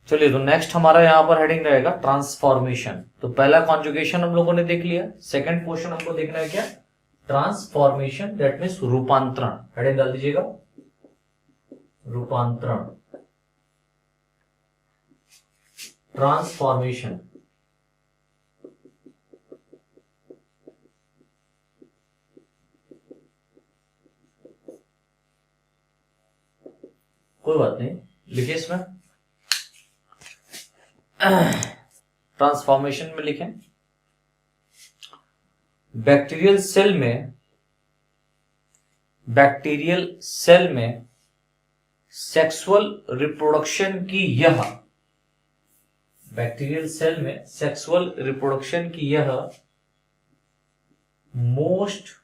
चलिए, तो नेक्स्ट हमारा यहां पर हेडिंग रहेगा ट्रांसफॉर्मेशन। तो पहला कॉन्जुगेशन हम लोगों ने देख लिया। सेकंड क्वेश्चन हमको देखना है क्या, ट्रांसफॉर्मेशन, दैट मीन्स रूपांतरण। हेडिंग डाल दीजिएगा रूपांतरण, ट्रांसफॉर्मेशन। कोई बात नहीं, लिखिए इसमें ट्रांसफॉर्मेशन में लिखें, बैक्टीरियल सेल में सेक्सुअल रिप्रोडक्शन की यह मोस्ट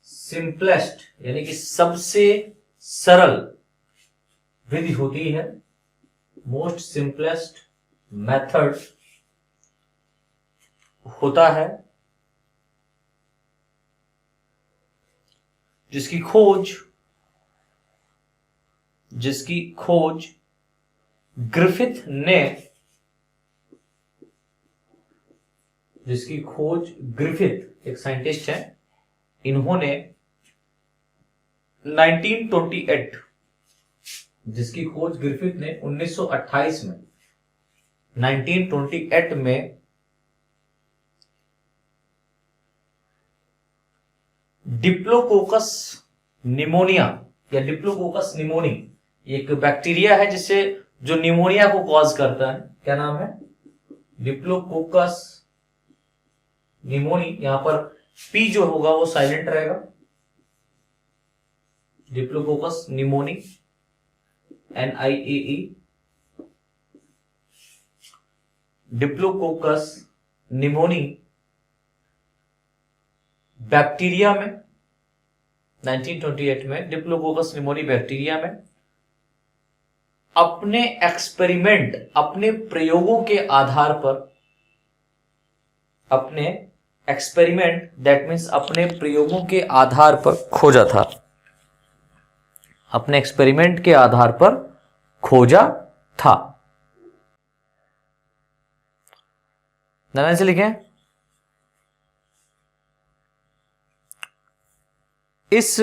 सिंपलेस्ट यानी कि सबसे सरल विधि होती है, मोस्ट सिंपलेस्ट मेथड होता है, जिसकी खोज ग्रिफिथ एक साइंटिस्ट है, इन्होंने 1928 जिसकी खोज ग्रिफिथ ने 1928 में 1928 में डिप्लोकोकस निमोनिया या डिप्लोकोकस निमोनी, एक बैक्टीरिया है जिससे जो निमोनिया को कॉज करता है, क्या नाम है, डिप्लोकोकस निमोनी। यहां पर पी जो होगा वो साइलेंट रहेगा, diplococcus pneumoniae, NIAE, diplococcus pneumoniae bacteria में 1928 में डिप्लोकोकस निमोनी बैक्टीरिया में अपने प्रयोगों के आधार पर, दैट मीन्स अपने प्रयोगों के आधार पर खोजा था, अपने एक्सपेरिमेंट के आधार पर खोजा था। ध्यान से लिखें, इस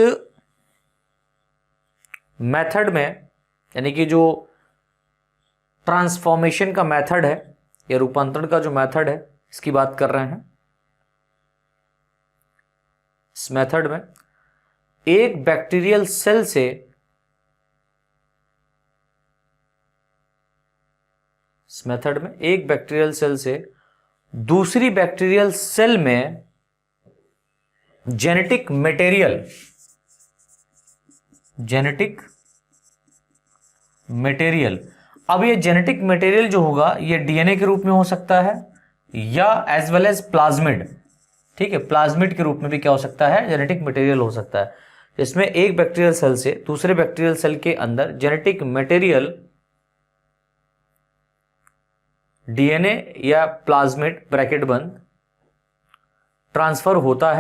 मेथड में यानी कि जो ट्रांसफॉर्मेशन का मेथड है या रूपांतरण का जो मेथड है, इसकी बात कर रहे हैं। इस मेथड में एक बैक्टीरियल सेल से दूसरी बैक्टीरियल सेल में जेनेटिक मटेरियल, अब ये जेनेटिक मटेरियल जो होगा ये डीएनए के रूप में हो सकता है या एज वेल एज प्लाज्मिड, ठीक है, प्लाज्मिड के रूप में भी क्या हो सकता है, जेनेटिक मटेरियल हो सकता है। इसमें एक बैक्टीरियल सेल से दूसरे बैक्टीरियल सेल के अंदर जेनेटिक मटेरियल डीएनए या प्लाज्मिड ब्रैकेट बंद ट्रांसफर होता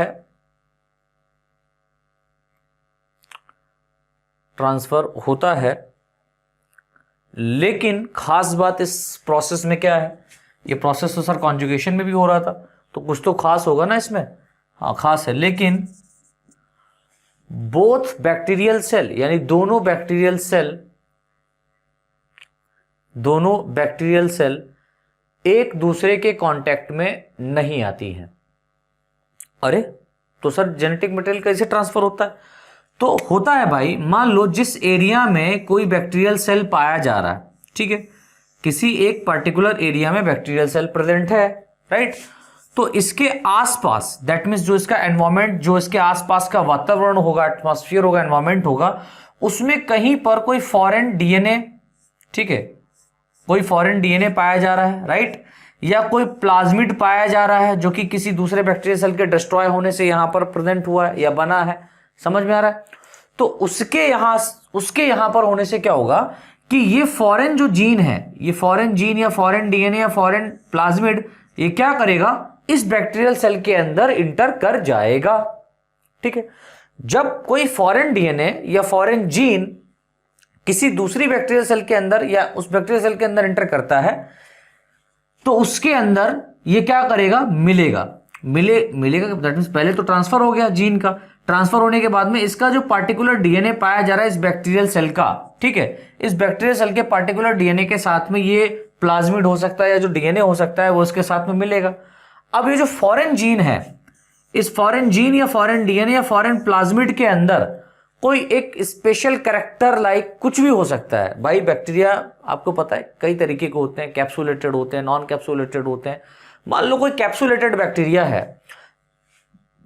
है, लेकिन खास बात इस प्रोसेस में क्या है, ये प्रोसेस तो सर कॉन्जुगेशन में भी हो रहा था, तो कुछ तो खास होगा ना इसमें, हाँ खास है, लेकिन बोथ बैक्टीरियल सेल यानी दोनों बैक्टीरियल सेल एक दूसरे के कांटेक्ट में नहीं आती हैं। अरे तो सर जेनेटिक मटेरियल कैसे ट्रांसफर होता है, तो होता है भाई, मान लो जिस एरिया में कोई बैक्टीरियल सेल पाया जा रहा है, ठीक है, किसी एक पर्टिकुलर एरिया में बैक्टीरियल सेल प्रेजेंट है, राइट, तो इसके आसपास, दैट मीन्स जो इसका एनवायरमेंट, जो इसके आसपास का वातावरण होगा, एटमॉस्फेयर होगा, एनवायरमेंट होगा, उसमें कहीं पर कोई फॉरेन डीएनए, ठीक है, कोई फॉरेन डीएनए पाया जा रहा है, राइट, या कोई प्लाज्मिड पाया जा रहा है जो कि किसी दूसरे बैक्टीरियल सेल के डिस्ट्रॉय होने से यहां पर प्रेजेंट हुआ है या बना है, समझ में आ रहा है। तो उसके यहां पर होने से क्या होगा कि ये फॉरेन जो जीन है, ये फॉरेन जीन या फॉरेन डीएनए या फॉरेन प्लाज्मिड, ये क्या करेगा, इस बैक्टीरियल सेल के अंदर इंटर कर जाएगा, ठीक है। जब कोई फॉरेन डीएनए या फॉरेन जीन किसी दूसरी बैक्टीरियल सेल के अंदर या उस बैक्टीरियल सेल के अंदर इंटर करता है, तो उसके अंदर ये क्या करेगा, मिलेगा दैट मींस पहले तो ट्रांसफर हो गया जीन का, ट्रांसफर होने के बाद में इसका जो पार्टिकुलर डीएनए पाया जा रहा है इस बैक्टीरियल सेल का, ठीक है, इस बैक्टीरियल सेल के पार्टिकुलर डीएनए के साथ में ये प्लाज्मिड हो सकता है या जो डीएनए हो सकता है वो इसके साथ में मिलेगा। अब ये जो फॉरेन जीन है, इस फॉरेन जीन या फॉरेन डीएनए या फॉरेन प्लाज्मिड के अंदर कोई एक स्पेशल कैरेक्टर लाइक कुछ भी हो सकता है। भाई बैक्टीरिया आपको पता है कई तरीके के होते हैं, कैप्सुलेटेड होते हैं, नॉन कैप्सुलेटेड होते हैं। मान लो कोई कैप्सुलेटेड बैक्टीरिया है,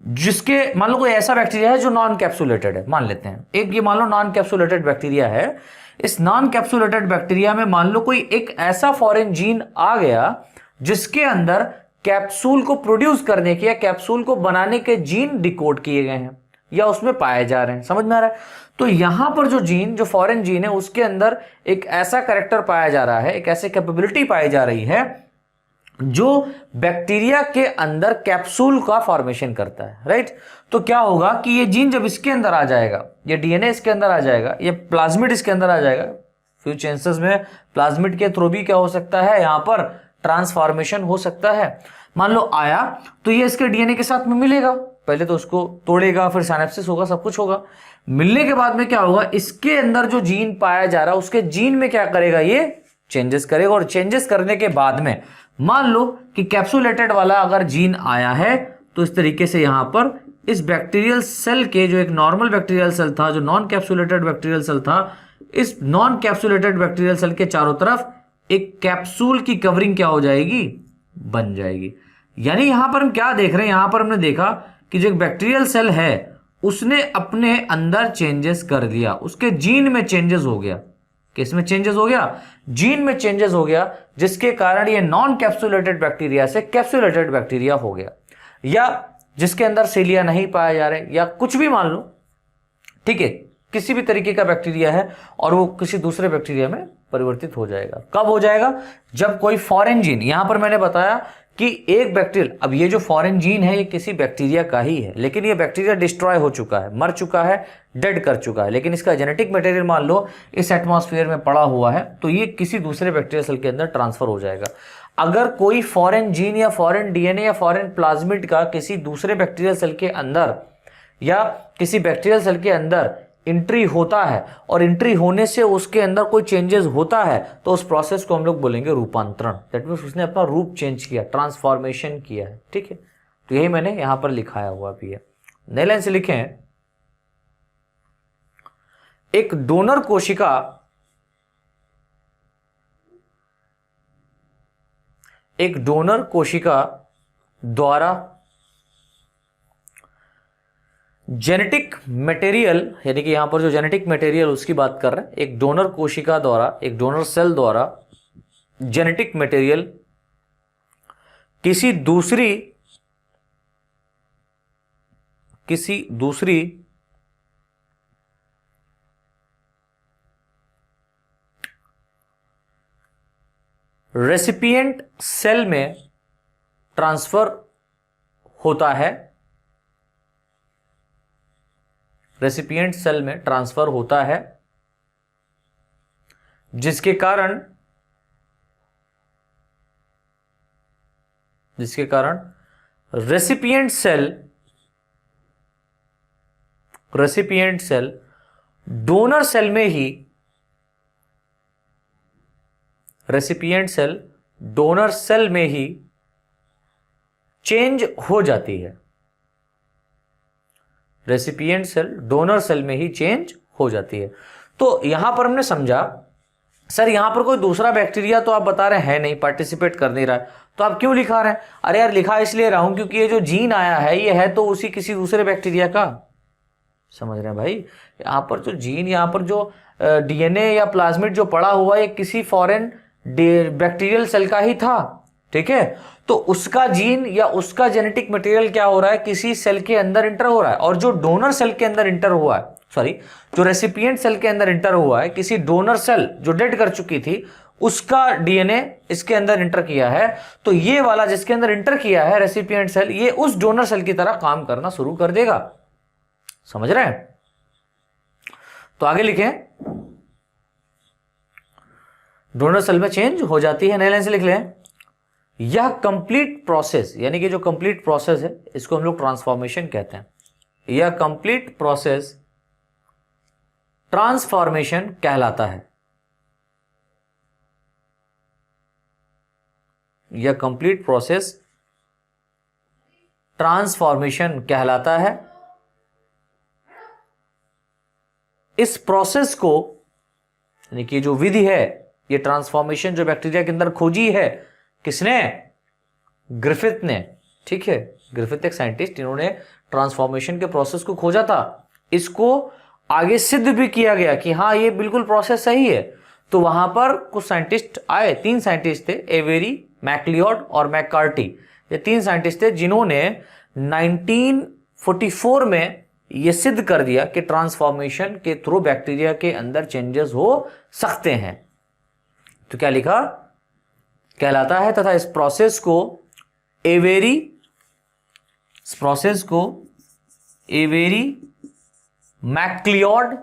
जिसके मान लो कोई ऐसा बैक्टीरिया है जो नॉन कैप्सुलेटेड है, मान लेते हैं एक ये मान लो नॉन कैप्सुलेटेड बैक्टीरिया है। इस नॉन कैप्सुलेटेड बैक्टीरिया में मान लो कोई एक ऐसा फॉरेन जीन आ गया जिसके अंदर कैप्सूल को प्रोड्यूस करने के या कैप्सूल को बनाने के जीन डिकोड किए गए हैं या उसमें पाए जा रहे हैं, समझ में आ रहा है। तो यहां पर जो जीन, जो फॉरेन जीन है, उसके अंदर एक ऐसा कैरेक्टर पाया जा रहा है, एक ऐसी कैपेबिलिटी पाई जा रही है जो बैक्टीरिया के अंदर कैप्सूल का फॉर्मेशन करता है, राइट। तो क्या होगा कि ये जीन जब इसके अंदर आ जाएगा, ये डीएनए इसके अंदर आ जाएगा, ये प्लाज्मिड इसके अंदर आ जाएगा, फ्यू चांसेस में प्लाज्मिड के थ्रू भी क्या हो सकता है, यहां पर ट्रांसफॉर्मेशन हो सकता है। मान लो आया तो ये इसके डीएनए के साथ में मिलेगा, पहले तो उसको तोड़ेगा, फिर सिनेप्सिस होगा, सब कुछ होगा। मिलने के बाद में क्या होगा, इसके अंदर जो जीन पाया जा रहा है उसके जीन में क्या करेगा, ये चेंजेस करेगा। और चेंजेस करने के बाद में मान लो कि कैप्सुलेटेड वाला अगर जीन आया है तो इस तरीके से यहां पर इस बैक्टीरियल सेल के, जो एक नॉर्मल बैक्टीरियल सेल था, जो नॉन कैप्सुलेटेड बैक्टीरियल सेल था, इस नॉन कैप्सुलेटेड बैक्टीरियल सेल के चारों तरफ एक कैप्सूल की कवरिंग क्या हो जाएगी, बन जाएगी। यानी यहां पर हम क्या देख रहे हैं, यहां पर हमने देखा कि जो एक बैक्टीरियल सेल है उसने अपने अंदर चेंजेस कर दिया, उसके जीन में चेंजेस हो गया। किसमें चेंजेस हो गया, जीन में चेंजेस हो गया, जिसके कारण ये नॉन कैप्सुलेटेड बैक्टीरिया से कैप्सुलेटेड बैक्टीरिया हो गया, या जिसके अंदर सीलिया नहीं पाया जा रहे, या कुछ भी मान लो, ठीक है, किसी भी तरीके का बैक्टीरिया है और वो किसी दूसरे बैक्टीरिया में परिवर्तित हो जाएगा। कब हो जाएगा, जब कोई फॉरेन जीन, यहां पर मैंने बताया कि एक बैक्टीरियल, अब ये जो फॉरेन जीन है ये किसी बैक्टीरिया का ही है, लेकिन ये बैक्टीरिया डिस्ट्रॉय हो चुका है, मर चुका है, डेड कर चुका है, लेकिन इसका जेनेटिक मटेरियल मान लो इस एटमॉस्फेयर में पड़ा हुआ है, तो ये किसी दूसरे बैक्टीरियल सेल के अंदर ट्रांसफर हो जाएगा। अगर कोई फॉरेन जीन या फॉरेन डीएनए या फॉरेन प्लाज्मिड का किसी दूसरे बैक्टीरियल सेल के अंदर या किसी बैक्टीरियल सेल के अंदर एंट्री होता है और एंट्री होने से उसके अंदर कोई चेंजेस होता है, तो उस प्रोसेस को हम लोग बोलेंगे रूपांतरण। दैट मींस उसने अपना रूप चेंज किया, ट्रांसफॉर्मेशन किया है, ठीक है। तो यही मैंने यहां पर लिखाया हुआ भी है। नई लाइन से लिखे हैं, एक डोनर कोशिका द्वारा जेनेटिक मटेरियल, यानी कि यहां पर जो जेनेटिक मटेरियल उसकी बात कर रहे हैं, एक डोनर कोशिका द्वारा, एक डोनर सेल द्वारा जेनेटिक मटेरियल किसी दूसरी रेसिपिएंट सेल में ट्रांसफर होता है, रेसिपिएंट सेल में ट्रांसफर होता है, जिसके कारण रेसिपिएंट सेल डोनर सेल में ही, रेसिपिएंट सेल डोनर सेल में ही चेंज हो जाती है, रेसिपिएंट सेल डोनर सेल में ही चेंज हो जाती है। तो यहां पर हमने समझा, सर यहां पर कोई दूसरा बैक्टीरिया तो आप बता रहे हैं नहीं, पार्टिसिपेट कर नहीं रहा है, तो आप क्यों लिखा रहे हैं? अरे यार लिखा इसलिए रहा हूं क्योंकि ये जो जीन आया है ये है तो उसी किसी दूसरे बैक्टीरिया का, समझ रहे हैं भाई। यहां पर जो जीन, यहां पर जो डीएनए या प्लाज्मिड जो पड़ा हुआ है किसी फॉरेन बैक्टीरियल सेल का ही था, ठीक है। तो उसका जीन या उसका जेनेटिक मटेरियल क्या हो रहा है, किसी सेल के अंदर इंटर हो रहा है, और जो डोनर सेल के अंदर इंटर हुआ है, सॉरी जो रेसिपिएंट सेल के अंदर इंटर हुआ है, किसी डोनर सेल जो डेड कर चुकी थी उसका डीएनए इसके अंदर इंटर किया है, तो ये वाला जिसके अंदर इंटर किया है रेसिपिएंट सेल, ये उस डोनर सेल की तरह काम करना शुरू कर देगा, समझ रहे हैं। तो आगे लिखें, डोनर सेल में चेंज हो जाती है। नए लाइन से लिख लें, यह कंप्लीट प्रोसेस, यानी कि जो कंप्लीट प्रोसेस है इसको हम लोग ट्रांसफॉर्मेशन कहते हैं। यह कंप्लीट प्रोसेस ट्रांसफॉर्मेशन कहलाता है। यह कंप्लीट प्रोसेस ट्रांसफॉर्मेशन कहलाता है। इस प्रोसेस को, यानी कि जो विधि है, ये ट्रांसफॉर्मेशन जो बैक्टीरिया के अंदर खोजी है, किसने? ग्रिफिथ ने। ठीक है, ग्रिफिथ एक साइंटिस्ट, इन्होंने ट्रांसफॉर्मेशन के प्रोसेस को खोजा था। इसको आगे सिद्ध भी किया गया कि हाँ ये बिल्कुल प्रोसेस सही है। तो वहां पर कुछ साइंटिस्ट आए, 3 साइंटिस्ट थे, एवेरी, मैक्लियोड और मैककार्टी। ये 3 साइंटिस्ट थे जिन्होंने 1944 में यह सिद्ध कर दिया कि ट्रांसफॉर्मेशन के थ्रू बैक्टीरिया के अंदर चेंजेस हो सकते हैं। तो क्या लिखा? कहलाता है। तथा इस प्रोसेस को एवेरी मैक्लियोड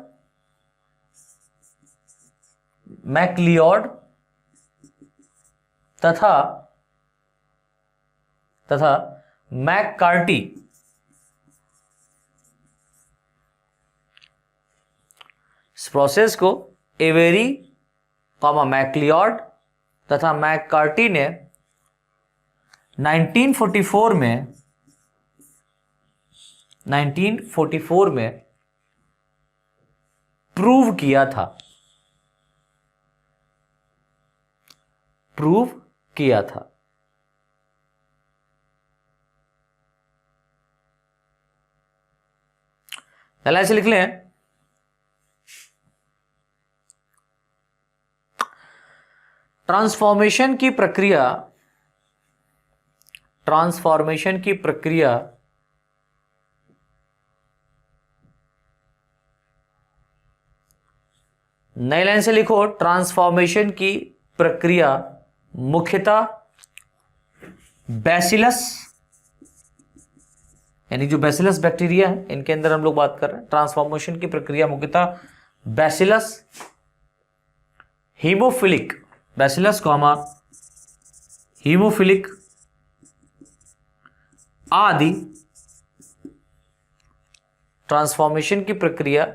तथा मैककार्टी इस प्रोसेस को एवेरी, मैक्लियोड तथा मैककार्टी ने 1944 में प्रूव किया था। पहले ऐसे लिख लें, ट्रांसफॉर्मेशन की प्रक्रिया नई लाइन से लिखो, ट्रांसफॉर्मेशन की प्रक्रिया मुख्यतः बैसिलस, यानी जो बैसिलस बैक्टीरिया है इनके अंदर हम लोग बात कर रहे हैं। ट्रांसफॉर्मेशन की प्रक्रिया मुख्यतः बैसिलस हीमोफिलिक, हीमोफिलिक आदि, ट्रांसफॉर्मेशन की प्रक्रिया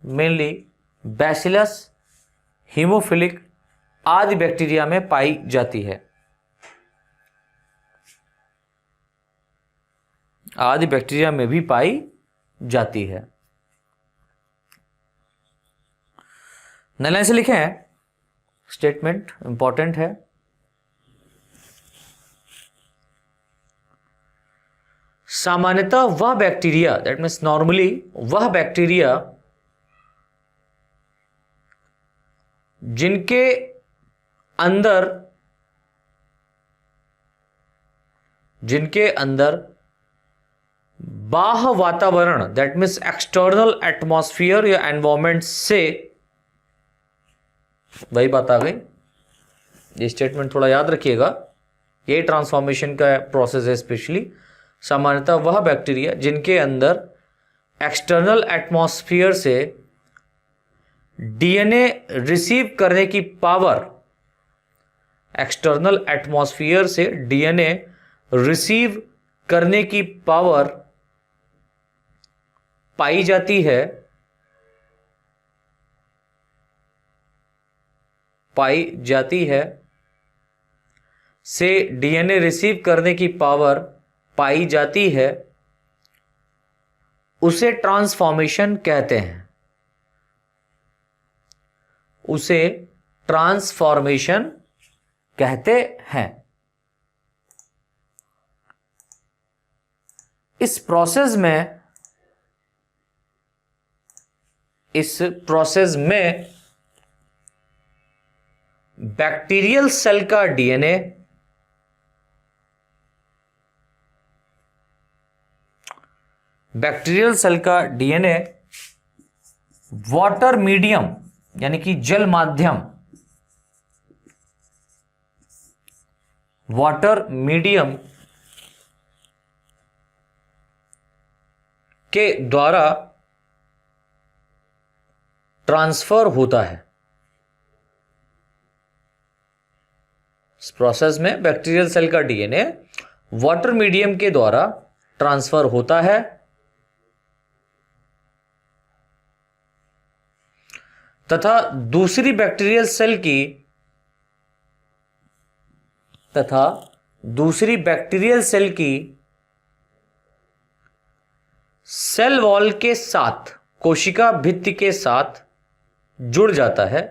मेनली बैसिलस हीमोफिलिक आदि बैक्टीरिया में पाई जाती है। आदि बैक्टीरिया में भी पाई जाती है। नई लाइन से लिखें, स्टेटमेंट इंपॉर्टेंट है। सामान्यतः वह बैक्टीरिया, दैट मीन्स नॉर्मली वह बैक्टीरिया जिनके अंदर बाह्य वातावरण, दैट मीन्स एक्सटर्नल एटमॉस्फेयर या एनवायरमेंट से, वही बात आ गई, ये स्टेटमेंट थोड़ा याद रखिएगा, ये ट्रांसफॉर्मेशन का प्रोसेस है। स्पेशली सामान्यतः वह बैक्टीरिया जिनके अंदर एक्सटर्नल एटमॉस्फेयर से डीएनए रिसीव करने की पावर, एक्सटर्नल एटमॉस्फेयर से डीएनए रिसीव करने की पावर पाई जाती है, से डीएनए रिसीव करने की पावर पाई जाती है, उसे ट्रांसफॉर्मेशन कहते हैं। उसे ट्रांसफॉर्मेशन कहते हैं। इस प्रोसेस में बैक्टीरियल सेल का डीएनए वाटर मीडियम, यानी कि जल माध्यम, वाटर मीडियम के द्वारा ट्रांसफर होता है। इस प्रोसेस में बैक्टीरियल सेल का डीएनए वाटर मीडियम के द्वारा ट्रांसफर होता है तथा दूसरी बैक्टीरियल सेल की सेल वॉल के साथ, कोशिका भित्ति के साथ जुड़ जाता है,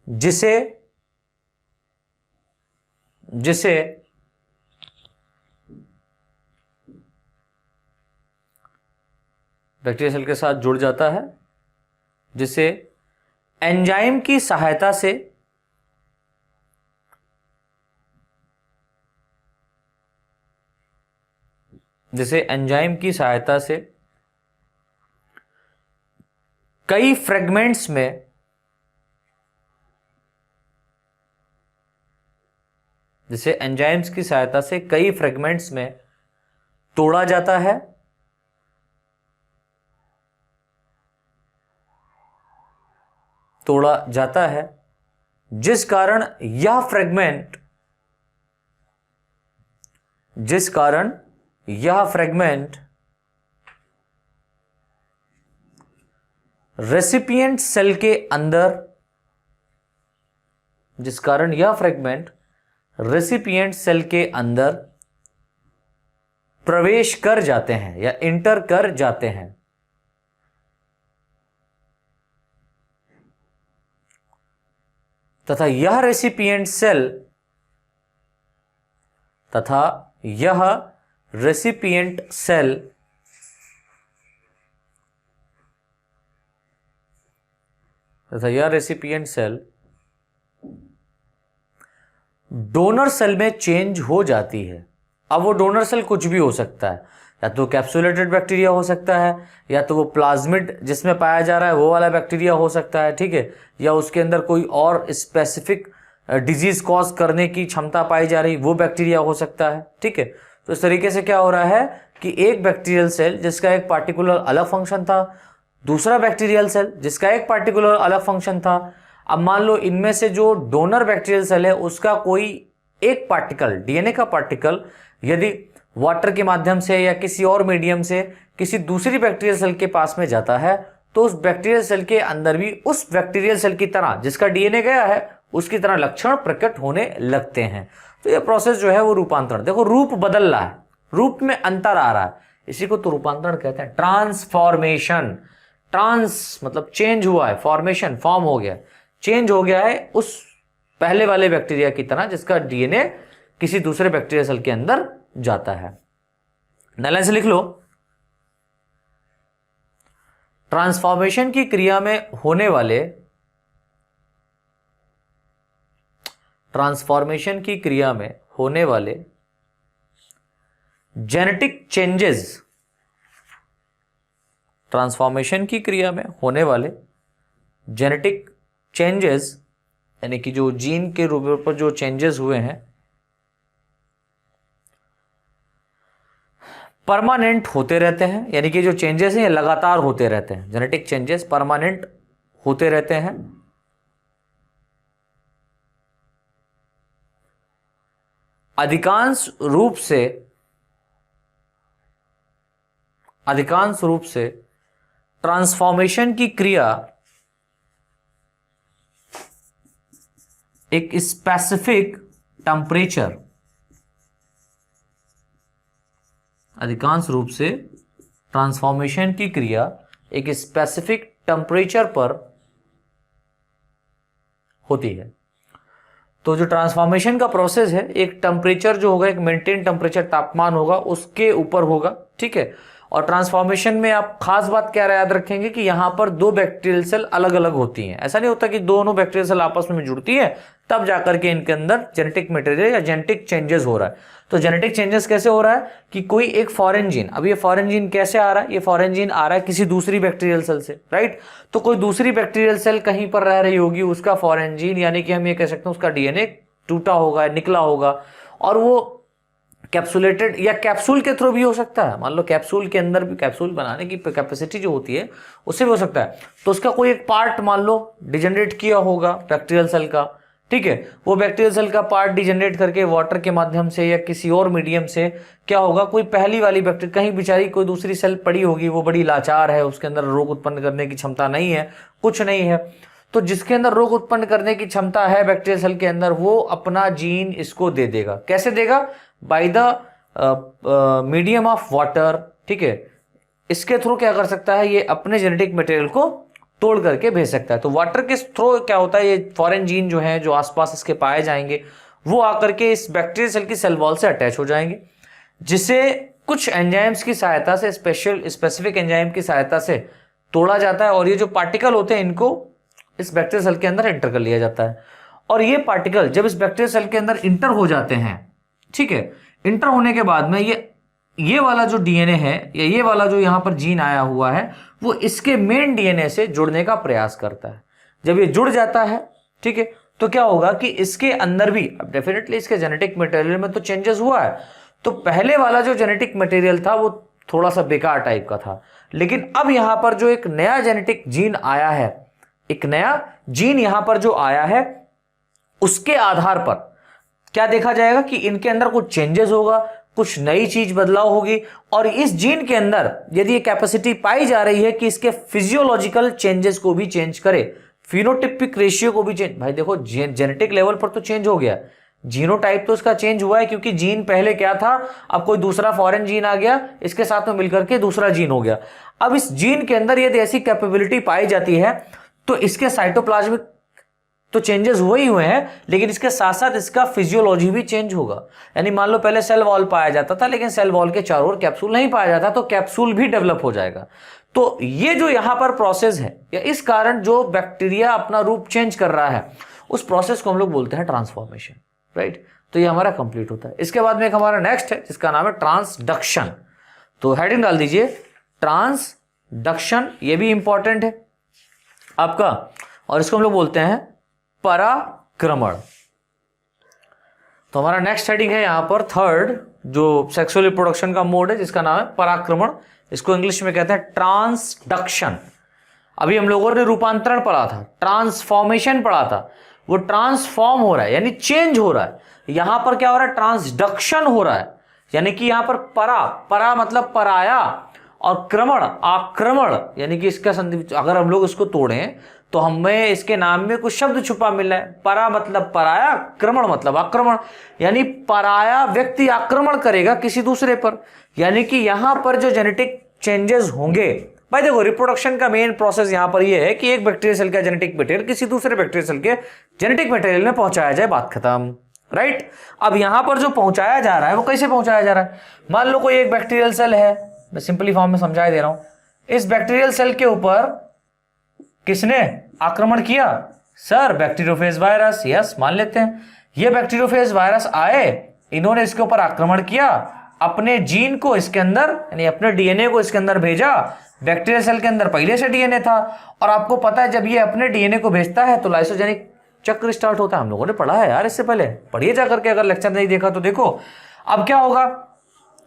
जिसे बैक्टीरिया सेल के साथ जुड़ जाता है, जिसे एंजाइम की सहायता से कई फ्रेगमेंट्स में तोड़ा जाता है जिस कारण यह फ्रेगमेंट रेसिपिएंट सेल के अंदर प्रवेश कर जाते हैं या इंटर कर जाते हैं तथा यह रेसिपिएंट सेल डोनर सेल में चेंज हो जाती है। अब वो डोनर सेल कुछ भी हो सकता है, या तो कैप्सुलेटेड बैक्टीरिया हो सकता है, या तो वो प्लाज्मिड जिसमें पाया जा रहा है वो वाला बैक्टीरिया हो सकता है, ठीक है, या उसके अंदर कोई और स्पेसिफिक डिजीज कॉज करने की क्षमता पाई जा रही वो बैक्टीरिया हो सकता है, ठीक है। तो इस तरीके से क्या हो रहा है कि एक बैक्टीरियल सेल जिसका एक पार्टिकुलर अलग फंक्शन था, दूसरा बैक्टीरियल सेल जिसका एक पार्टिकुलर अलग फंक्शन था। अब मान लो इनमें से जो डोनर बैक्टीरियल सेल है उसका कोई एक पार्टिकल, डीएनए का पार्टिकल, यदि वाटर के माध्यम से या किसी और मीडियम से किसी दूसरी बैक्टीरियल सेल के पास में जाता है, तो उस बैक्टीरियल सेल के अंदर भी उस बैक्टीरियल सेल की तरह जिसका डीएनए गया है उसकी तरह लक्षण प्रकट होने लगते हैं। तो यह प्रोसेस जो है वो रूपांतरण, देखो रूप बदल रहा है, रूप में अंतर आ रहा है, इसी को तो रूपांतरण कहते हैं, ट्रांसफॉर्मेशन। ट्रांस मतलब चेंज हुआ है, फॉर्मेशन फॉर्म हो गया, चेंज हो गया है उस पहले वाले बैक्टीरिया की तरह जिसका डीएनए किसी दूसरे बैक्टीरिया सेल के अंदर जाता है। लाइन से लिख लो, ट्रांसफॉर्मेशन की क्रिया में होने वाले जेनेटिक चेंजेस, यानी कि जो जीन के रूप पर जो चेंजेस हुए हैं, परमानेंट होते रहते हैं, यानी कि जो चेंजेस हैं ये लगातार होते रहते हैं, जेनेटिक चेंजेस परमानेंट होते रहते हैं। अधिकांश रूप से ट्रांसफॉर्मेशन की क्रिया एक स्पेसिफिक टेम्परेचर, अधिकांश रूप से ट्रांसफॉर्मेशन की क्रिया एक स्पेसिफिक टेम्परेचर पर होती है। तो जो ट्रांसफॉर्मेशन का प्रोसेस है, एक टेम्परेचर जो होगा, एक मेंटेन टेम्परेचर तापमान होगा उसके ऊपर होगा, ठीक है। और ट्रांसफॉर्मेशन में आप खास बात क्या याद रखेंगे कि यहां पर दो बैक्टीरियल सेल अलग अलग होती हैं। ऐसा नहीं होता कि दोनों बैक्टीरियल सेल आपस में जुड़ती है तब जाकर के इनके अंदर जेनेटिक मटेरियल या जेनेटिक चेंजेस हो रहा है। तो जेनेटिक चेंजेस कैसे हो रहा है कि कोई एक फॉरेन जीन, अब ये फॉरेन जीन कैसे आ रहा है, ये फॉरेन जीन आ रहा है किसी दूसरी बैक्टीरियल सेल से, राइट। तो कोई दूसरी बैक्टीरियल सेल कहीं पर रह रही होगी, उसका फॉरेन जीन, यानी कि हम ये कह सकते हैं उसका डीएनए टूटा होगा, निकला होगा, और वो कैप्सुलेटेड या कैप्सूल के थ्रू भी हो सकता है। मान लो कैप्सूल के अंदर भी, कैप्सूल बनाने की कैपेसिटी जो होती है उससे भी हो सकता है। तो उसका कोई एक पार्ट मान लो डिजेनरेट किया होगा बैक्टीरियल सेल का, ठीक है, वो बैक्टीरियल सेल का पार्ट डिजेनरेट करके वाटर के माध्यम से या किसी और मीडियम से क्या होगा, कोई पहली वाली बैक्टीरिया कहीं बेचारी कोई दूसरी सेल पड़ी होगी, वो बड़ी लाचार है, उसके अंदर रोग उत्पन्न करने की क्षमता नहीं है, कुछ नहीं है, तो जिसके अंदर रोग उत्पन्न करने की क्षमता है बैक्टीरियल सेल के अंदर, वो अपना जीन इसको दे देगा। कैसे देगा? By the medium of water, ठीक है। इसके थ्रू क्या कर सकता है, ये अपने जेनेटिक मटेरियल को तोड़ करके भेज सकता है। तो वाटर के थ्रू क्या होता है, ये फॉरेन जीन जो है जो आसपास इसके पाए जाएंगे वो आकर के इस बैक्टीरियल सेल की सेल वॉल से अटैच हो जाएंगे, जिसे कुछ एंजाइम्स की सहायता से, स्पेसिफिक एंजाइम की सहायता से तोड़ा जाता है, और ये जो पार्टिकल होते हैं इनको इस बैक्टीरियल सेल के अंदर एंटर कर लिया जाता है। और ये पार्टिकल जब इस बैक्टीरियल सेल के अंदर इंटर हो जाते हैं, ठीक है, इंटर होने के बाद में ये वाला जो डीएनए है या ये वाला जो यहां पर जीन आया हुआ है वो इसके मेन डीएनए से जुड़ने का प्रयास करता है। जब ये जुड़ जाता है, ठीक है, तो क्या होगा कि इसके अंदर भी, अब डेफिनेटली इसके जेनेटिक मटेरियल में तो चेंजेस हुआ है, तो पहले वाला जो जेनेटिक मटेरियल था वो थोड़ा सा बेकार टाइप का था, लेकिन अब यहां पर जो एक नया जेनेटिक जीन आया है, एक नया जीन यहां पर जो आया है, उसके आधार पर क्या देखा जाएगा कि इनके अंदर कुछ चेंजेस होगा, कुछ नई चीज बदलाव होगी, और इस जीन के अंदर यदि ये कैपेसिटी पाई जा रही है कि इसके फिजियोलॉजिकल चेंजेस को भी चेंज करे, फिनोटिपिक रेशियो को भी चेंज, भाई देखो जेनेटिक लेवल पर तो चेंज हो गया, जीनोटाइप तो इसका चेंज हुआ है, क्योंकि जीन पहले क्या था, अब कोई दूसरा फॉरेन जीन आ गया, इसके साथ में मिलकर के दूसरा जीन हो गया। अब इस जीन के अंदर यदि ऐसी कैपेबिलिटी पाई जाती है तो इसके साइटोप्लाज्मिक तो चेंजेस हुए ही हुए हैं, लेकिन इसके साथ साथ इसका फिजियोलॉजी भी चेंज होगा। यानी मान लो पहले सेल वॉल पाया जाता था, लेकिन सेल वॉल के चारों ओर कैप्सूल नहीं पाया जाता, तो कैप्सूल भी डेवलप हो जाएगा। तो ये जो यहां पर प्रोसेस है, या इस कारण जो बैक्टीरिया अपना रूप चेंज कर रहा है, उस प्रोसेस को हम लोग बोलते हैं ट्रांसफॉर्मेशन, राइट। तो ये हमारा कंप्लीट होता है। इसके बाद में एक हमारा नेक्स्ट है जिसका नाम है ट्रांसडक्शन। तो हेडिंग डाल दीजिए ट्रांसडक्शन, ये भी इंपॉर्टेंट है आपका, और इसको हम लोग बोलते हैं पराक्रमण। तो हमारा नेक्स्ट हेडिंग है यहां पर थर्ड, जो सेक्सुअल रिप्रोडक्शन का मोड है जिसका नाम है पराक्रमण। इसको इंग्लिश में कहते हैं ट्रांसडक्शन। अभी हम लोगों ने रूपांतरण पढ़ा था, ट्रांसफॉर्मेशन पढ़ा था, वो ट्रांसफॉर्म हो रहा है यानी चेंज हो रहा है। यहां पर क्या हो रहा है, ट्रांसडक्शन हो रहा है, यानी कि यहां पर परा मतलब पराया, और क्रमण आक्रमण, यानी कि इसका अगर हम लोग इसको तोड़ें तो हमें इसके नाम में कुछ शब्द छुपा मिला है। परा मतलब पराया, क्रमण मतलब आक्रमण, यानी पराया व्यक्ति आक्रमण करेगा किसी दूसरे पर, यानी कि यहां पर जो जेनेटिक चेंजेस होंगे, भाई देखो रिप्रोडक्शन का मेन प्रोसेस यहां पर यह है कि एक बैक्टीरिया सेल का जेनेटिक मटेरियल किसी दूसरे बैक्टीरिया सेल के जेनेटिक मटेरियल में पहुंचाया जाए, बात खत्म, राइट। अब यहां पर जो पहुंचाया जा रहा है वो कैसे पहुंचाया जा रहा है, मान लो कोई एक बैक्टीरियल सेल है, मैं सिंपली फॉर्म में समझा दे रहा हूं। इस बैक्टीरियल सेल के ऊपर किसने आक्रमण किया, सर बैक्टीरियोफेज वायरस, यस मान लेते हैं। ये बैक्टीरियोफेज वायरस आए, इन्होंने इसके ऊपर आक्रमण किया, अपने जीन को इसके अंदर यानी अपने डीएनए को इसके अंदर भेजा। बैक्टीरियल सेल के अंदर पहले से डीएनए था, और आपको पता है जब ये अपने डीएनए को भेजता है तो लाइसोजेनिक चक्र स्टार्ट होता है। हम लोगों ने पढ़ा है यार इससे पहले, पढ़िए जाकर के, अगर लेक्चर नहीं देखा तो देखो। अब क्या होगा,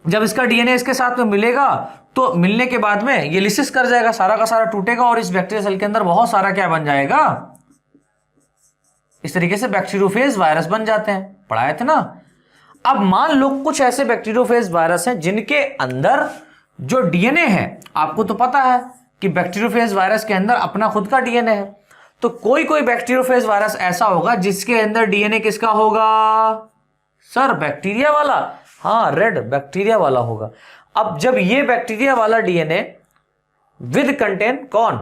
जब इसका डीएनए इसके साथ में मिलेगा तो मिलने के बाद में ये लिसिस कर जाएगा, सारा का सारा टूटेगा, और इस बैक्टीरिया सेल के अंदर बहुत सारा क्या बन जाएगा, इस तरीके से बैक्टीरियोफेज वायरस बन जाते हैं, पढ़ाए थे ना। अब मान लो कुछ ऐसे बैक्टीरियोफेज वायरस हैं जिनके अंदर जो डीएनए है, आपको तो पता है कि बैक्टीरियोफेज वायरस के अंदर अपना खुद का डीएनए है, तो कोई कोई बैक्टीरियोफेज वायरस ऐसा होगा जिसके अंदर डीएनए किसका होगा, सर बैक्टीरिया वाला, हाँ रेड बैक्टीरिया वाला होगा। अब जब ये बैक्टीरिया वाला डीएनए विद कंटेन कौन,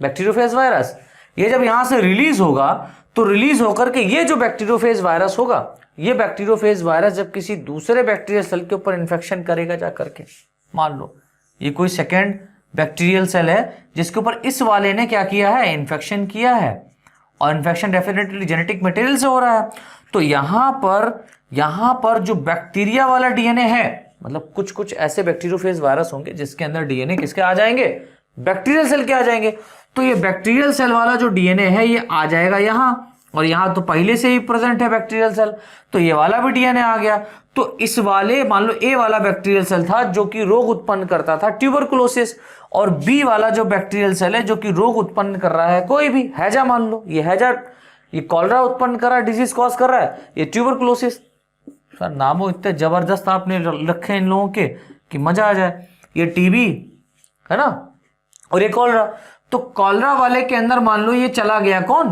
बैक्टीरियोफेज वायरस, ये जब यहां से रिलीज होगा तो रिलीज होकर के ये जो बैक्टीरियोफेज वायरस होगा, ये बैक्टीरियोफेज वायरस जब किसी दूसरे बैक्टीरियल सेल के ऊपर इन्फेक्शन करेगा जा करके, मान लो ये कोई सेकेंड बैक्टीरियल सेल है जिसके ऊपर इस वाले ने क्या किया है, इन्फेक्शन किया है, और इन्फेक्शन डेफिनेटली जेनेटिक मटेरियल से हो रहा है। तो यहां पर जो बैक्टीरिया वाला डीएनए है, मतलब कुछ कुछ ऐसे बैक्टीरियोफेज वायरस होंगे जिसके अंदर डीएनए किसके आ जाएंगे, बैक्टीरियल सेल के आ जाएंगे। तो ये बैक्टीरियल सेल वाला जो डीएनए है ये आ जाएगा यहां, और यहां तो पहले से ही प्रेजेंट है बैक्टीरियल सेल, तो ये वाला भी डीएनए आ गया। तो इस वाले मान लो ए वाला बैक्टीरियल सेल था जो कि रोग उत्पन्न करता था ट्यूबरकुलोसिस, और बी वाला जो बैक्टीरियल सेल है जो कि रोग उत्पन्न कर रहा है कोई भी हैजा, मान लो ये हैजा, ये कॉलरा उत्पन्न कर रहा है, डिजीज कॉज कर रहा है, ये ट्यूबरकुलोसिस। सर नामों इतने जबरदस्त आपने रखे इन लोगों के कि मजा आ जाए। ये टीबी है ना, और ये कॉलरा। तो कॉलरा वाले के अंदर मान लो ये चला गया कौन,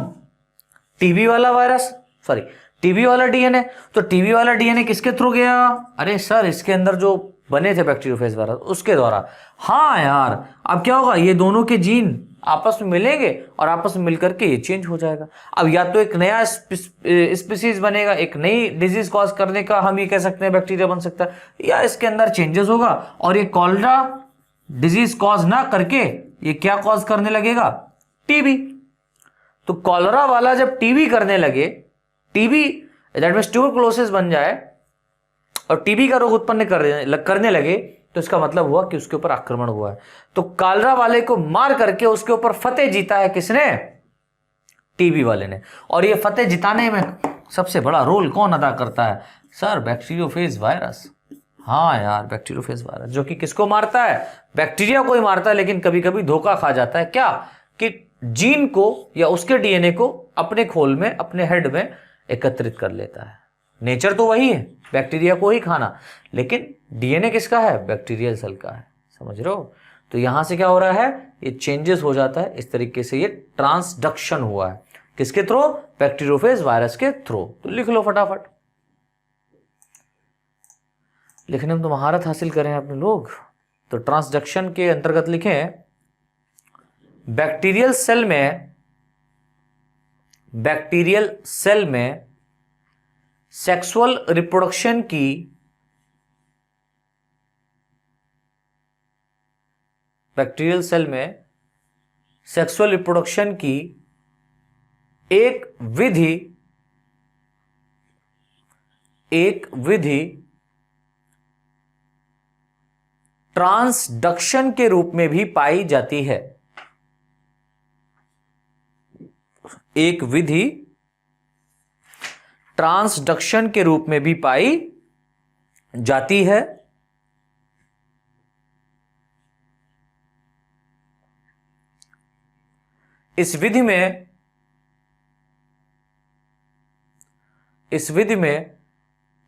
टीबी वाला वायरस, सॉरी टीबी वाला डीएनए। तो टीबी वाला डीएनए किसके थ्रू गया, अरे सर इसके अंदर जो बने थे बैक्टीरियोफेज वायरस उसके द्वारा। हाँ यार, अब क्या होगा, ये दोनों के जीन आपस में मिलेंगे और आपस में मिलकर के ये चेंज हो जाएगा। अब या तो एक नया स्पीसीज बनेगा, एक नई डिजीज कॉज करने का हम ये कह सकते हैं बैक्टीरिया बन सकता है, या इसके अंदर चेंजेस होगा और ये कॉलरा डिजीज कॉज ना करके ये क्या कॉज करने लगेगा, टीबी। तो कॉलरा वाला जब टीबी करने लगे, टीबी दैट मींस ट्यूबरकुलोसिस बन जाए और टीबी का रोग उत्पन्न करने लगे, तो इसका मतलब हुआ कि उसके ऊपर आक्रमण हुआ है। तो कॉलरा वाले को मार करके उसके ऊपर फतेह जीता है किसने, टीबी वाले ने। और ये फतेह जिताने में सबसे बड़ा रोल कौन अदा करता है, सर बैक्टीरियोफेज वायरस। हाँ यार, बैक्टीरियोफेज वायरस जो कि किसको मारता है, बैक्टीरिया को ही मारता है, लेकिन कभी कभी धोखा खा जाता है क्या, कि जीन को या उसके डीएनए को अपने खोल में, अपने हेड में एकत्रित कर लेता है। नेचर तो वही है, बैक्टीरिया को ही खाना, लेकिन डीएनए किसका है, बैक्टीरियल सेल का है। समझ रहे हो। तो यहां से क्या हो रहा है, ये चेंजेस हो जाता है, इस तरीके से ये ट्रांसडक्शन हुआ है किसके थ्रू, बैक्टीरियोफेज वायरस के थ्रू। तो लिख लो फटाफट, लिखने में तो महारत हासिल करें अपने लोग। तो ट्रांसडक्शन के अंतर्गत लिखें, बैक्टीरियल सेल में सेक्सुअल रिप्रोडक्शन की बैक्टीरियल सेल में सेक्सुअल रिप्रोडक्शन की एक विधि ट्रांसडक्शन के रूप में भी पाई जाती है। एक विधि ट्रांसडक्शन के रूप में भी पाई जाती है। इस विधि में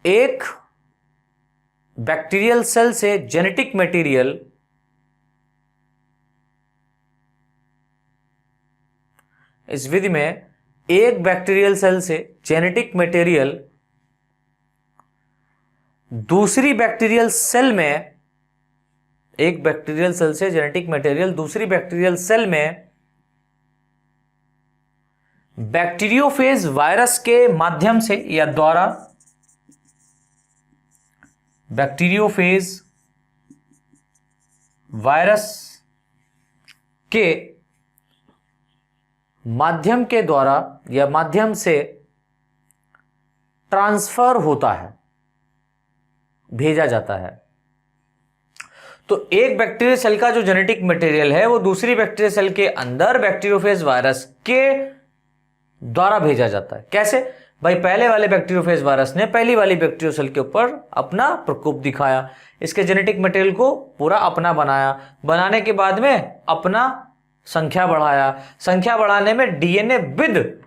एक बैक्टीरियल सेल से जेनेटिक मटेरियल दूसरी बैक्टीरियल सेल में बैक्टीरियोफेज वायरस के माध्यम से या द्वारा बैक्टीरियोफेज वायरस के माध्यम के द्वारा या माध्यम से ट्रांसफर होता है, भेजा जाता है। तो एक बैक्टीरियल सेल का जो जेनेटिक मटेरियल है वो दूसरी बैक्टीरियल सेल के अंदर बैक्टीरियोफेज वायरस के द्वारा भेजा जाता है। कैसे भाई, पहले वाले बैक्टीरियोफेज वायरस ने पहली वाली बैक्टीरियल सेल के ऊपर अपना प्रकोप दिखाया, इसके जेनेटिक मटेरियल को पूरा अपना बनाया, बनाने के बाद में अपना संख्या बढ़ाया, संख्या बढ़ाने में डीएनए विद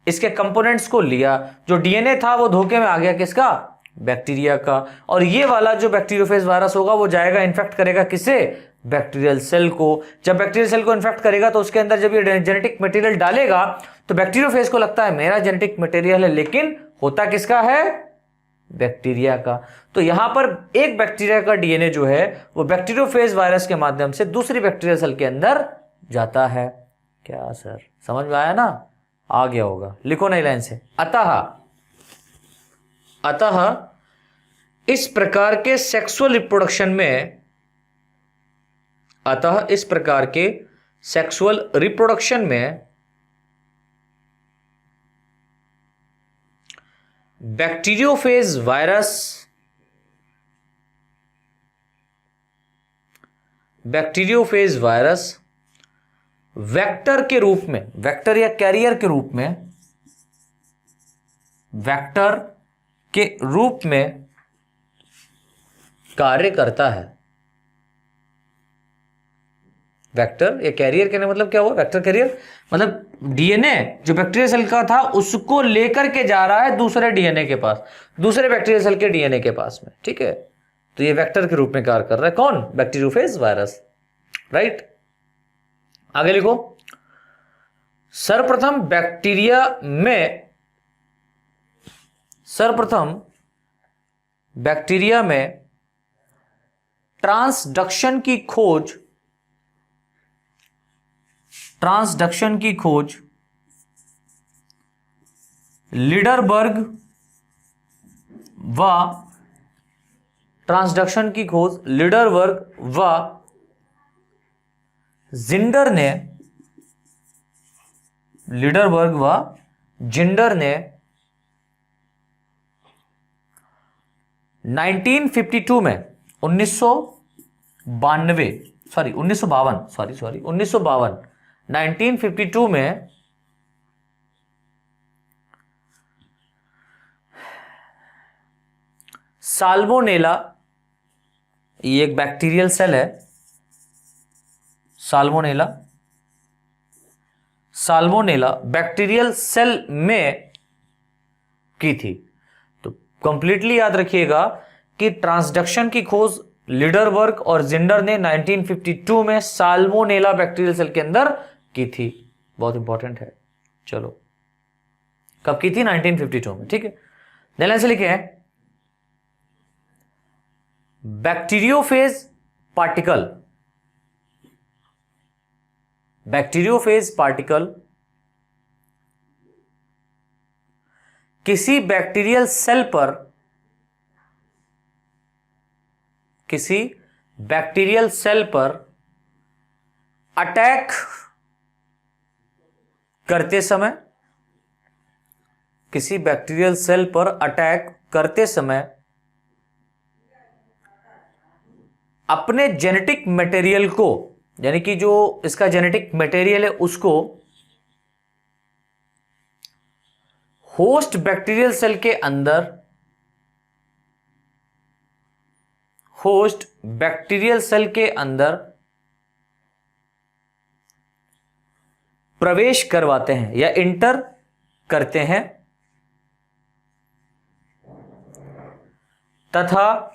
इसके कंपोनेंट्स को लिया, जो डीएनए था वो धोखे में आ गया किसका, बैक्टीरिया का। और ये वाला जो बैक्टीरियोफेज वायरस होगा वो जाएगा इन्फेक्ट करेगा किसे, बैक्टीरियल सेल को। जब बैक्टीरियल सेल को इन्फेक्ट करेगा तो उसके अंदर जब ये जेनेटिक मटेरियल डालेगा तो बैक्टीरियोफेज को लगता है मेरा जेनेटिक मटेरियल है, लेकिन होता किसका है, बैक्टीरिया का। तो यहां पर एक बैक्टीरिया का डीएनए जो है वो बैक्टीरियोफेज वायरस के माध्यम से दूसरी बैक्टीरियल सेल के अंदर जाता है। क्या सर समझ में आया ना, आ गया होगा, लिखो नई लाइन से। अतः इस प्रकार के सेक्सुअल रिप्रोडक्शन में बैक्टीरियोफेज वायरस वेक्टर के रूप में, वेक्टर या कैरियर के रूप में कार्य करता है। वेक्टर या कैरियर कहने मतलब क्या हुआ, वेक्टर कैरियर मतलब डीएनए जो बैक्टीरियल सेल का था उसको लेकर के जा रहा है दूसरे डीएनए के पास, दूसरे बैक्टीरियल सेल के डीएनए के पास में, ठीक है। तो ये वेक्टर के रूप में कार्य कर रहा है कौन, बैक्टीरियोफेज वायरस, राइट। आगे लिखो, सर्वप्रथम बैक्टीरिया में ट्रांसडक्शन की खोज लीडरबर्ग व जिंडर ने 1952 में 1952 में साल्मोनेला, ये एक बैक्टीरियल सेल है, साल्मोनेला बैक्टीरियल सेल में की थी। तो कंप्लीटली याद रखिएगा कि ट्रांसडक्शन की खोज लीडरबर्ग और जिंडर ने 1952 में साल्मोनेला बैक्टीरियल सेल के अंदर की थी, बहुत इंपॉर्टेंट है। चलो कब की थी, 1952 में, ठीक है। ध्यान से लिखे हैं, बैक्टीरियोफेज पार्टिकल किसी बैक्टीरियल सेल पर अटैक करते समय अपने जेनेटिक मटेरियल को, यानी कि जो इसका जेनेटिक मटेरियल है उसको होस्ट बैक्टीरियल सेल के अंदर प्रवेश करवाते हैं या इंटर करते हैं तथा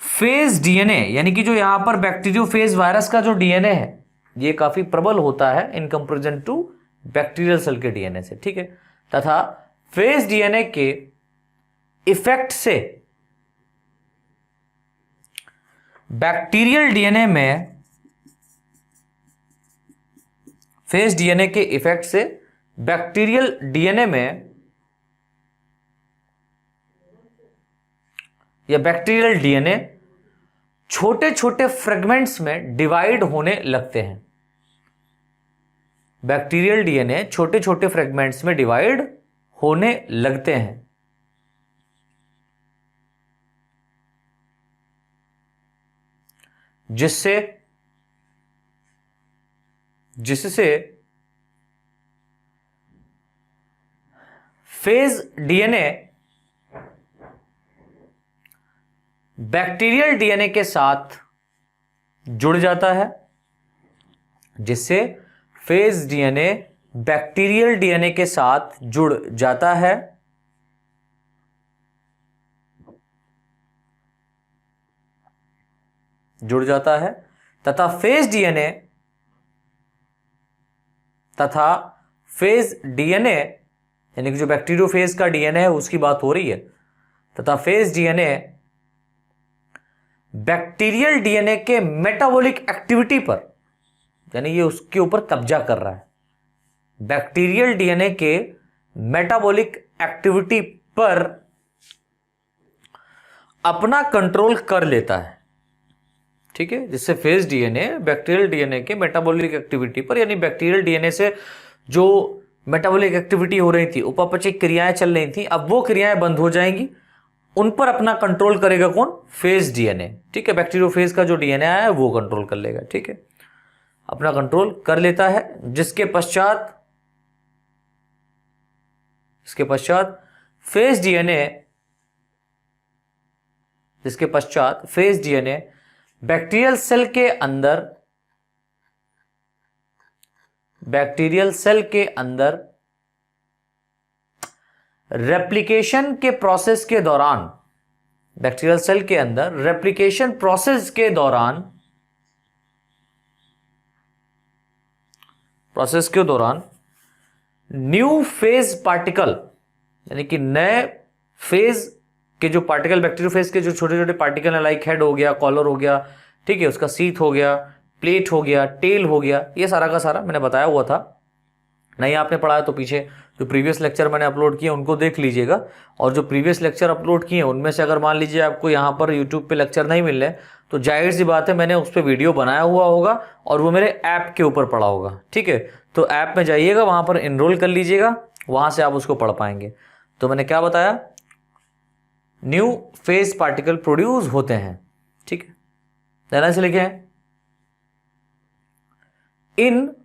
फेज डीएनए, यानी कि जो यहां पर बैक्टीरियोफेज वायरस का जो डीएनए है ये काफी प्रबल होता है in comparison to bacterial cell के डीएनए से, ठीक है। तथा फेज डीएनए के इफेक्ट से बैक्टीरियल डीएनए में या बैक्टीरियल डीएनए छोटे छोटे फ्रेगमेंट्स में डिवाइड होने लगते हैं। बैक्टीरियल डीएनए छोटे छोटे फ्रेगमेंट्स में डिवाइड होने लगते हैं, जिससे फेज डीएनए बैक्टीरियल डीएनए के साथ जुड़ जाता है, जिससे फेज डीएनए बैक्टीरियल डीएनए के साथ जुड़ जाता है तथा फेज डीएनए यानी कि जो बैक्टीरियोफेज का डीएनए है उसकी बात हो रही है, तथा फेज डीएनए बैक्टीरियल डीएनए के मेटाबॉलिक एक्टिविटी पर, यानी ये उसके ऊपर कब्जा कर रहा है, बैक्टीरियल डीएनए के मेटाबॉलिक एक्टिविटी पर अपना कंट्रोल कर लेता है, ठीक है। जिससे फेज डीएनए बैक्टीरियल डीएनए के मेटाबॉलिक एक्टिविटी पर, यानी बैक्टीरियल डीएनए से जो मेटाबॉलिक एक्टिविटी हो रही थी, उपापचयिक क्रियाएं चल रही थी, अब वो क्रियाएं बंद हो जाएंगी, उन पर अपना कंट्रोल करेगा कौन, फेज डीएनए, ठीक है। बैक्टीरियोफेज का जो डीएनए आया है वो कंट्रोल कर लेगा, ठीक है, अपना कंट्रोल कर लेता है। जिसके पश्चात फेज डीएनए जिसके पश्चात फेज डीएनए बैक्टीरियल सेल के अंदर रेप्लिकेशन के प्रोसेस के दौरान, बैक्टीरियल सेल के अंदर रेप्लिकेशन प्रोसेस के दौरान न्यू फेज पार्टिकल, यानी कि नए फेज के जो पार्टिकल, बैक्टीरियोफेज के जो छोटे छोटे पार्टिकल है, लाइक हेड हो गया, कॉलर हो गया, ठीक है, उसका सीथ हो गया, प्लेट हो गया, टेल हो गया, ये सारा का सारा मैंने बताया हुआ था। नहीं आपने पढ़ा है तो पीछे जो प्रीवियस लेक्चर मैंने अपलोड किए उनको देख लीजिएगा, और जो प्रीवियस लेक्चर अपलोड किए उनमें से अगर मान लीजिए आपको यहाँ पर यूट्यूब पे लेक्चर नहीं मिल रहे तो जाहिर सी बात है मैंने उस पर वीडियो बनाया हुआ होगा और वो मेरे ऐप के ऊपर पड़ा होगा, ठीक है। तो ऐप में जाइएगा, वहाँ पर इनरोल कर लीजिएगा, वहाँ से आप उसको पढ़ पाएंगे। तो मैंने क्या बताया, न्यू फेज पार्टिकल प्रोड्यूस होते हैं, ठीक है, ध्यान से लिखे हैं। इन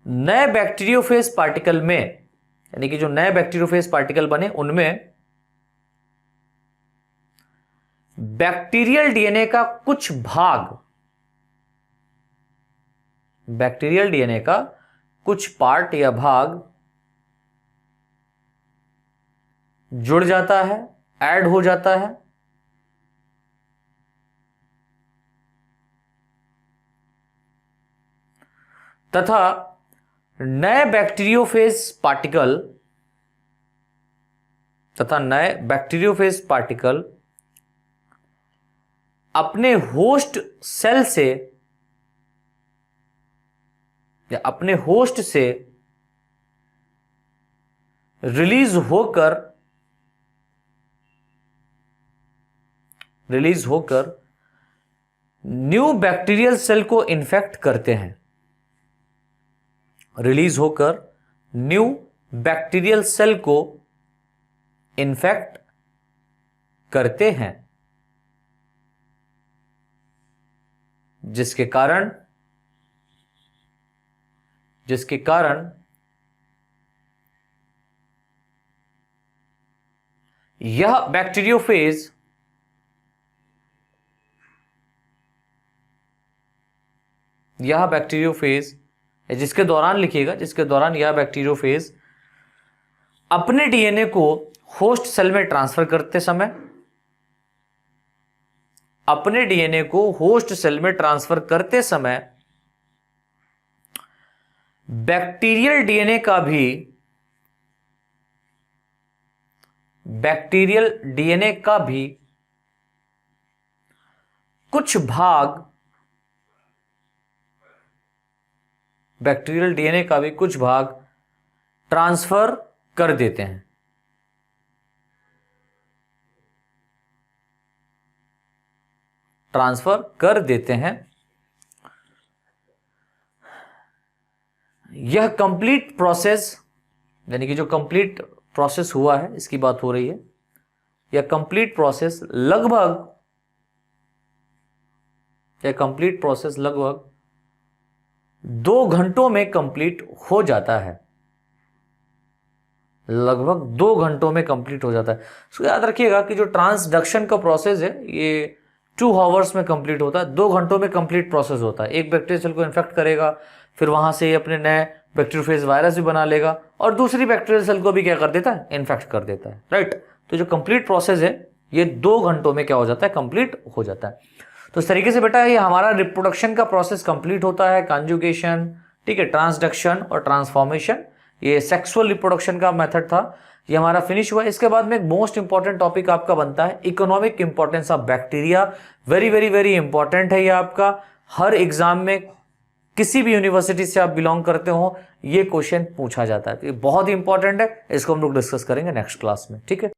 नए बैक्टीरियोफेज पार्टिकल में, यानी कि जो नए बैक्टीरियोफेज पार्टिकल बने उनमें बैक्टीरियल डीएनए का कुछ भाग, बैक्टीरियल डीएनए का कुछ पार्ट या भाग जुड़ जाता है, ऐड हो जाता है, तथा नए बैक्टीरियोफेज पार्टिकल अपने होस्ट सेल से या अपने होस्ट से रिलीज होकर न्यू बैक्टीरियल सेल को इन्फेक्ट करते हैं, रिलीज होकर न्यू बैक्टीरियल सेल को इन्फेक्ट करते हैं, जिसके कारण यह बैक्टीरियोफेज जिसके दौरान लिखिएगा, जिसके दौरान यह बैक्टीरियोफेज अपने डीएनए को होस्ट सेल में ट्रांसफर करते समय, अपने डीएनए को होस्ट सेल में ट्रांसफर करते समय बैक्टीरियल डीएनए का भी कुछ भाग, बैक्टीरियल डीएनए का भी कुछ भाग ट्रांसफर कर देते हैं, ट्रांसफर कर देते हैं। यह कंप्लीट प्रोसेस, यानी कि जो कंप्लीट प्रोसेस हुआ है इसकी बात हो रही है, यह कंप्लीट प्रोसेस लगभग 2 घंटों में कंप्लीट हो जाता है, लगभग 2 घंटों में कंप्लीट हो जाता है। तो याद रखिएगा कि जो ट्रांसडक्शन का प्रोसेस है ये 2 आवर्स में कंप्लीट होता है, 2 घंटों में कंप्लीट प्रोसेस होता है। एक बैक्टीरियल सेल को इन्फेक्ट करेगा, फिर वहां से अपने नए बैक्टीरियोफेज वायरस भी बना लेगा और दूसरी बैक्टीरियल सेल को भी क्या कर देता है, इन्फेक्ट कर देता है, राइट। तो जो कंप्लीट प्रोसेस है ये 2 घंटों में क्या हो जाता है, कंप्लीट हो जाता है। तो इस तरीके से बेटा ये हमारा रिप्रोडक्शन का प्रोसेस कंप्लीट होता है, कॉन्जुगेशन, ठीक है, ट्रांसडक्शन और ट्रांसफॉर्मेशन, ये सेक्सुअल रिप्रोडक्शन का मेथड था, ये हमारा फिनिश हुआ। इसके बाद में एक मोस्ट इंपॉर्टेंट टॉपिक आपका बनता है economic importance of bacteria. Very very very important है ये आपका, हर एग्जाम में किसी भी यूनिवर्सिटी से आप बिलोंग करते हो ये क्वेश्चन पूछा जाता है, तो ये बहुत ही इंपॉर्टेंट है। इसको हम लोग डिस्कस करेंगे नेक्स्ट क्लास में, ठीक है।